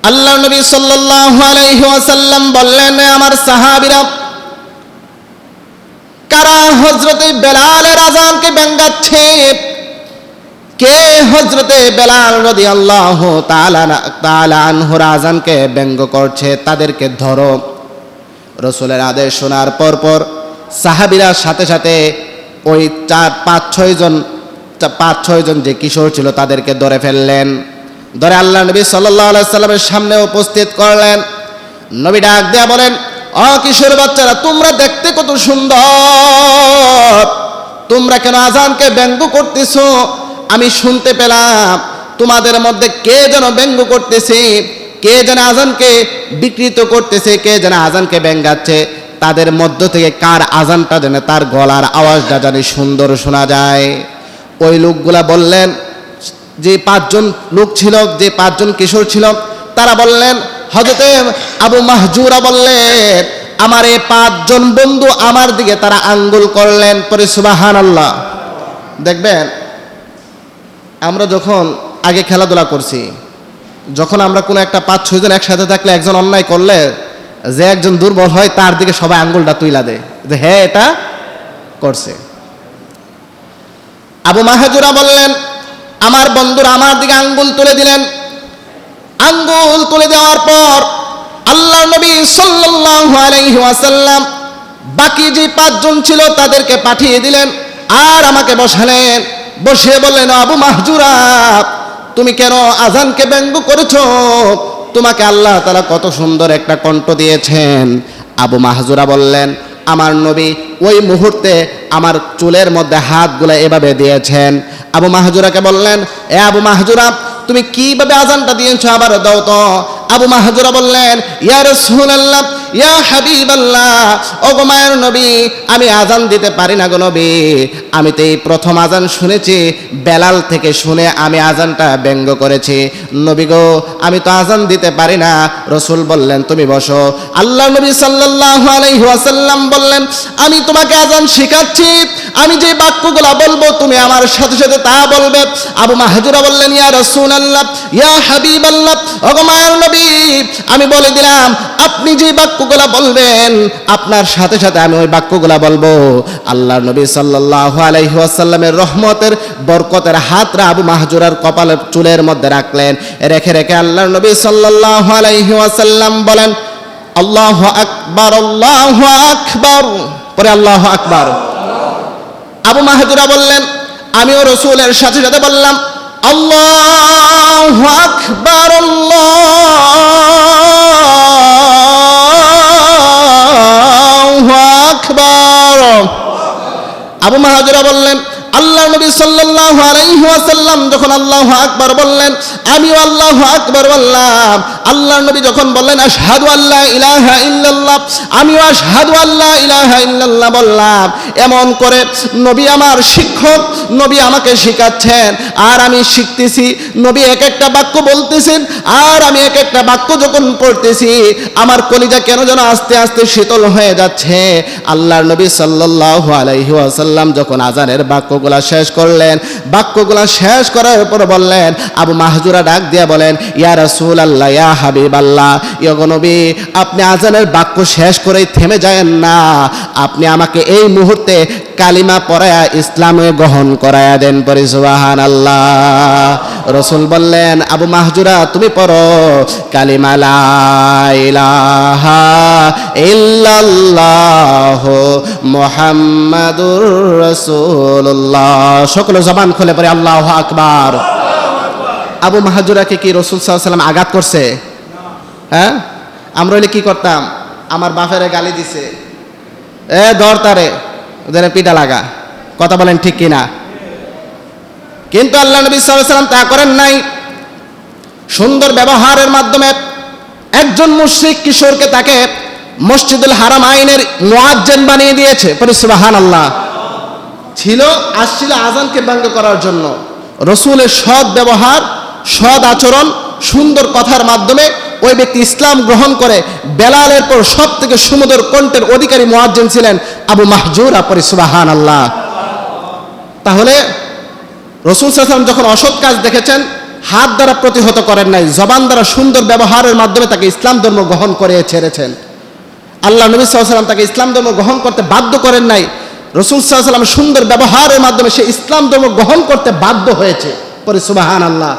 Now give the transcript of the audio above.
আল্লাহ নবী সাল্লাল্লাহু আলাইহি ওয়াসাল্লাম বললেন, আমার সাহাবীরা, কারা হযরতে বেলালের আযানকে ব্যঙ্গাচ্ছে? কে হযরতে বেলাল রাদিয়াল্লাহু তাআলা আনহুর আযানকে ব্যঙ্গ করছে? তাদেরকে ধরো। রাসূলের আদেশ শোনার পর সাহাবীরা সাথে সাথে ওই 5-6 জন যে কিশোর ছিল তাদেরকে ধরে ফেললেন। ধরে আল্লাহ নবী সাল্লাল্লাহু আলাইহি সাল্লামের সামনে উপস্থিত করলেন। নবী ডাক দেয়া বলেন, ও কিশোর বাচ্চারা, তোমরা দেখতে কত সুন্দর, তোমরা কেন আযানকে ব্যঙ্গ করতেছো? আমি শুনতে পেলাম তোমাদের মধ্যে কে যেন ব্যঙ্গ করতেছে, কে যেন আযানকে বিকৃত করতেছে, কে যেন আযানকে ব্যঙ্গাচ্ছে। তাদের মধ্য থেকে কার আযানটা যেন, তার গলার আওয়াজটা জানি সুন্দর শোনা যায়। ওই লোকগুলা বললেন, যে 5 জন লোক ছিল, যে 5 জন কিশোর ছিল, তারা বললেন, হযরতে আবু মাহজুরা বললেন, আমার এই 5 জন বন্ধু আমার দিকে তারা আঙ্গুল করলেন। পরে সুবহানাল্লাহ। দেখবেন, আমরা যখন আগে খেলাধুলা করছি, যখন আমরা কোনো একটা 5-6 জন একসাথে থাকলে একজন অন্যায় করলে যে একজন দুর্বল হয় তার দিকে সবাই আঙ্গুলটা তুইলা দেয় যে হ্যাঁ এটা করছে। আবু মাহজুরা বললেন, আমার বন্ধুরা আমার দিকে আঙ্গুল তুলে দিলেন। আঙ্গুল তুলে দেওয়ার পর আল্লাহর নবী সাল্লাল্লাহু আলাইহি ওয়াসাল্লাম বাকি যে 5 জন ছিল তাদেরকে পাঠিয়ে দিলেন আর আমাকে বসালেন। বসে বললেন, আবু মাহজুরা, তুমি কেন আযানকে ব্যঙ্গ করেছো? তোমাকে আল্লাহ তাআলা কত সুন্দর একটা কণ্ঠ দিয়েছেন। আবু মাহজুরা বললেন, আমার নবী ওই মুহূর্তে আমার চুলের মধ্যে হাতগুলো এভাবে দিয়েছেন। আবু মাহজুরাকে বললেন, এ আবু মাহজুরা, তুমি কিভাবে আযানটা দিয়েছো আবার দাও তো। আবু মাহজুরা বললেন, ইয়া রাসূলুল্লাহ, ইয়া হাবিবাল্লাহ, ও গো মায়ের নবী, আমি আযান দিতে পারি না গো নবী। আমি তো এই প্রথম আযান শুনেছি, বেলাল থেকে শুনে আমি আযানটা ব্যঙ্গ করেছি। নবী গো, আমি তো আযান দিতে পারি না। রাসূল বললেন, তুমি বসো। আল্লাহ নবী সাল্লাল্লাহু আলাইহি ওয়াসাল্লাম বললেন, আমি তোমাকে আযান শেখাচ্ছি, আমি যে বাক্যগুলো বলবো তুমি আমার সাথে সাথে তা বলবে। আবু মাহজুরা বললেন, ইয়া রাসূলুল্লাহ, ইয়া হাবিবাল্লাহ, ও গো মায়ের নবী, আমি বলে দিলাম, আপনি যে বাক্যগুলো বলবেন আপনার সাথে সাথে আমি ওই বাক্যগুলো বলবো। আল্লাহর নবী সাল্লাল্লাহু আলাইহি ওয়াসাল্লামের রহমতের বরকতের হাতরা আবু মাহজুরার কপালের চুলের মধ্যে রাখলেন। রেখে রেখে আল্লাহর নবী সাল্লাল্লাহু আলাইহি ওয়াসাল্লাম বলেন, আল্লাহু আকবার, আল্লাহু আকবার। পরে আল্লাহু আকবার। আবু মাহজুরা বললেন, আমিও রাসূলের সাথে সাথে বললাম, আল্লাহু আকবার, আল্লাহু আকবার। আবু মাহজুরা বললেন, আল্লাহ নবী সাল্লাল্লাহু আলাইহি ওয়াসাল্লাম যখন আল্লাহু আকবার বললেন, আমিও আল্লাহু আকবার বললাম। আল্লাহ নবী যখন বললেন, আশহাদু আল্লা ইলাহা ইল্লাল্লাহ, আমিও আশহাদু আল্লা ইলাহা ইল্লাল্লাহ বললাম। এমন করে নবী আমার শিক্ষক, নবী আমাকে শেখাচ্ছেন আর আমি শিখতেছি। নবী এক একটা বাক্য বলতেছেন আর আমি এক একটা বাক্য যখন পড়তেছি, আমার কলিজা কেন যেন আস্তে আস্তে শীতল হয়ে যাচ্ছে। আল্লাহর নবী সাল্লাল্লাহু আলাইহি ওয়াসাল্লাম যখন আযানের বাক্যগুলা শেষ করলেন, বাক্যগুলা শেষ করার পর বললেন, আবু মাহজুরা ডাক দিয়া বলেন, ইয়া রাসূলুল্লাহ, ইয়া হাবিবাল্লাহ, ইয়া নবী, আপনি আযানের বাক্য শেষ করেই থেমে যায়েন না, আপনি আমাকে এই মুহূর্তে কালিমা পড়ায়া ইসলামে গ্রহণ করায়া দেন। পরে সুবহানাল্লাহ। রাসূল বললেন, আবু মাহজুরা, তুমি পড়ো কালিমা লা ইলাহা ইল্লাল্লাহ মুহাম্মাদুর রাসূলুল্লাহ। সকলে জবান খুলে পড়ে আল্লাহু আকবার। আবু মাহজুরাকে কি রাসূল সাল্লাল্লাহু আলাইহি ওয়াসাল্লাম আঘাত করছে? হ্যাঁ, আমরা হলে কি করতাম? আমার বাপেরে গালি দিছে, এ ধর তারে, ওদের পিটা লাগা। কথা বলেন ঠিক কিনা? কিন্তু আল্লাহ নবী সাল্লাল্লাহু আলাইহি ওয়াসাল্লাম তা করেন নাই। সুন্দর ব্যবহারের মাধ্যমে একজন মুশরিক কিশোরকে তাকে মসজিদুল হারাম আইনের মুয়াজ্জিন বানিয়ে দিয়েছে। পরে সুবহানাল্লাহ। আসছিল আযানকে ব্যঙ্গ করার জন্য। রাসূলের সৎ ব্যবহার, সৎ আচরণ, সুন্দর কথার মাধ্যমে ওই ব্যক্তি ইসলাম গ্রহণ করে বেলালের পর সব থেকে সুমধুর কণ্ঠের অধিকারী মুয়াজ্জিন ছিলেন আবু মাহজুরা। পরে সুবহানাল্লাহ। তাহলে রাসূল সাল্লাল্লাহু আলাইহি ওয়াসাল্লাম যখন অসৎ কাজ দেখেছেন হাত দ্বারা প্রতিহত করেন নাই, জবান দ্বারা সুন্দর ব্যবহারের মাধ্যমে তাকে ইসলাম ধর্ম গ্রহণ করে ছেড়েছেন। আল্লাহ নবী সাল্লাল্লাহু আলাইহি ওয়াসাল্লাম তাকে ইসলাম ধর্ম গ্রহণ করতে বাধ্য করেন নাই, রাসূল সাল্লাল্লাহু আলাইহি ওয়াসাল্লাম সুন্দর ব্যবহারের মাধ্যমে সে ইসলাম ধর্ম গ্রহণ করতে বাধ্য হয়েছে। পরে সুবহানাল্লাহ।